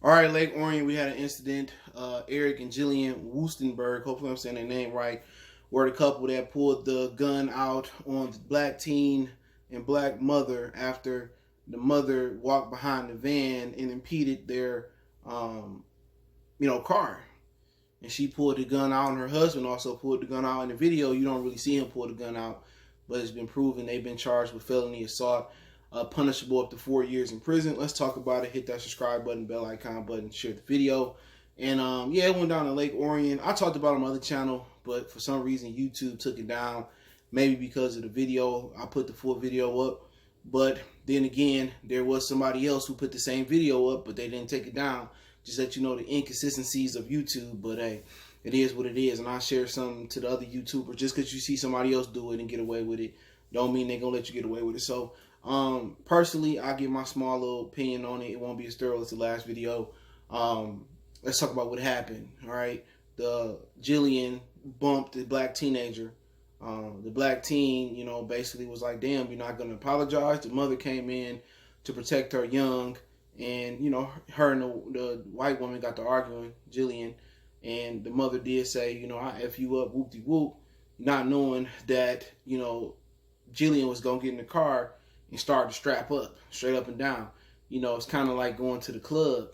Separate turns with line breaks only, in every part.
All right, Lake Orion, we had an incident. Eric and Jillian Wuestenberg, hopefully I'm saying their name right, were the couple that pulled the gun out on the black teen and black mother after the mother walked behind the van and impeded their, car. And she pulled the gun out, and her husband also pulled the gun out. In the video, you don't really see him pull the gun out, but it's been proven they've been charged with felony assault, punishable up to 4 years in prison. Let's talk about it. Hit that subscribe button, bell icon button, share the video. And it went down to Lake Orion. I talked about it on my other channel, but for some reason YouTube took it down. Maybe because of the video. I put the full video up. But then again, there was somebody else who put the same video up, but they didn't take it down. Just let you know the inconsistencies of YouTube. But hey, it is what it is. And I'll share something to the other YouTubers. Just because you see somebody else do it and get away with it, don't mean they're going to let you get away with it. So, personally, I give my small little opinion on it. It won't be as thorough as the last video. Let's talk about what happened. All right. The Jillian bumped the black teenager. The black teen, basically was like, damn, you're not going to apologize. The mother came in to protect her young. And, her and the white woman got to arguing, Jillian. And the mother did say, I F you up, whoop-de-whoop, not knowing that, Jillian was going to get in the car and start to strap up, straight up and down. It's kind of like going to the club.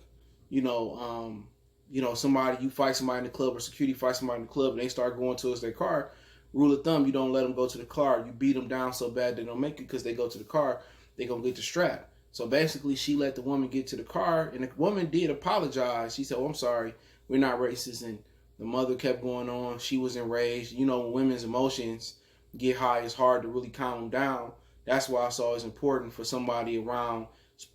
Somebody, you fight somebody in the club or security fights somebody in the club and they start going towards their car. Rule of thumb, you don't let them go to the car. You beat them down so bad they don't make it because they go to the car, they going to get the strap. So basically, she let the woman get to the car, and the woman did apologize. She said, I'm sorry, we're not racist. And the mother kept going on. She was enraged. When women's emotions get high, it's hard to really calm them down. That's why it's always important for somebody around,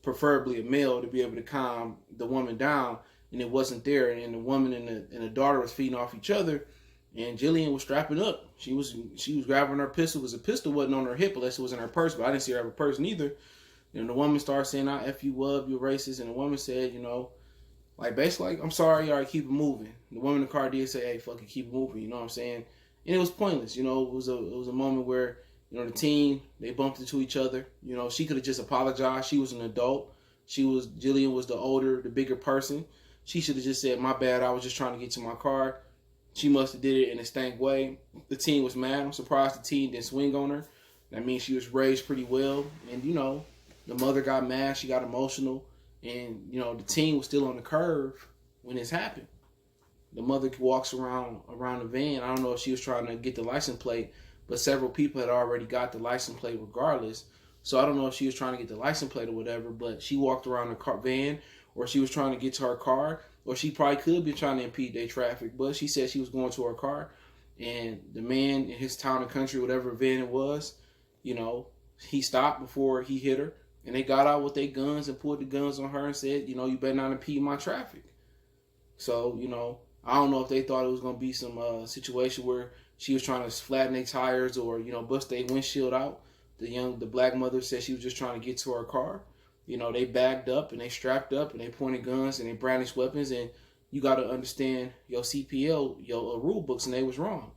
preferably a male, to be able to calm the woman down. And it wasn't there. And the woman and the daughter was feeding off each other. And Jillian was strapping up. She was grabbing her pistol. Because the pistol wasn't on her hip unless it was in her purse. But I didn't see her have a purse neither. And the woman started saying, I F you up, you're racist. And the woman said, basically, I'm sorry, all right, keep it moving. The woman in the car did say, hey, fuck it, keep it moving, you know what I'm saying? And it was pointless, it was a moment where, the teen, they bumped into each other. She could have just apologized. She was an adult. Jillian was the older, the bigger person. She should have just said, my bad, I was just trying to get to my car. She must have did it in a stank way. The teen was mad. I'm surprised the teen didn't swing on her. That means she was raised pretty well. And, the mother got mad. She got emotional. And, the teen was still on the curve when this happened. The mother walks around the van. I don't know if she was trying to get the license plate, but several people had already got the license plate regardless. So I don't know if she was trying to get the license plate or whatever, but she walked around the van, or she was trying to get to her car, or she probably could be trying to impede their traffic, but she said she was going to her car. And the man in his town and country, whatever van it was, he stopped before he hit her. And they got out with their guns and pulled the guns on her and said, you better not impede my traffic. So, I don't know if they thought it was going to be some situation where she was trying to flatten their tires or, bust their windshield out. The black mother said she was just trying to get to her car. They bagged up and they strapped up and they pointed guns and they brandished weapons. And you got to understand your CPL, your rule books, and they was wrong.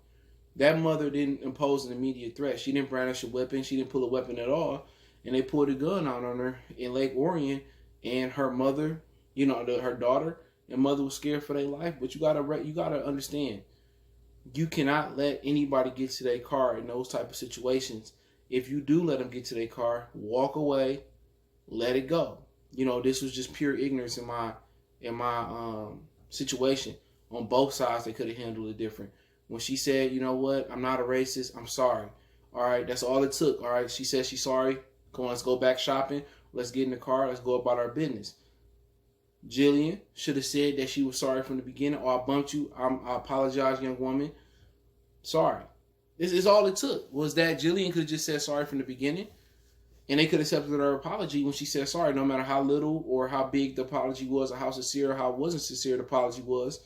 That mother didn't impose an immediate threat. She didn't brandish a weapon. She didn't pull a weapon at all. And they pulled a gun out on her in Lake Orion, and her mother, her daughter and mother was scared for their life. But you gotta understand, you cannot let anybody get to their car in those type of situations. If you do let them get to their car, walk away, let it go. This was just pure ignorance in my situation. On both sides, they could have handled it different. When she said, you know what, I'm not a racist, I'm sorry. All right, that's all it took. All right, she said she's sorry. Come on, let's go back shopping. Let's get in the car. Let's go about our business. Jillian should have said that she was sorry from the beginning. I bumped you. I apologize, young woman. Sorry. This is all it took. Was that Jillian could have just said sorry from the beginning. And they could have accepted her apology when she said sorry, no matter how little or how big the apology was or how sincere or how wasn't sincere the apology was.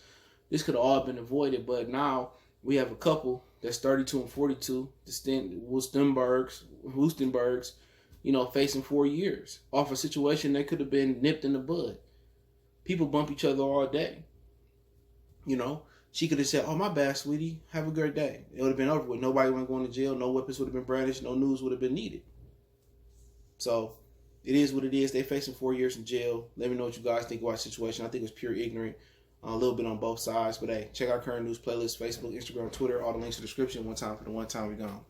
This could have all been avoided. But now we have a couple that's 32 and 42, the Wuestenbergs, facing 4 years off a situation that could have been nipped in the bud. People bump each other all day. She could have said, oh, my bad, sweetie. Have a great day. It would have been over with. Nobody would have gone to jail. No weapons would have been brandished. No news would have been needed. So it is what it is. They facing 4 years in jail. Let me know what you guys think about the situation. I think it's pure ignorant, a little bit on both sides. But hey, check out Current News playlist, Facebook, Instagram, Twitter. All the links in the description. One time for the one time we gone.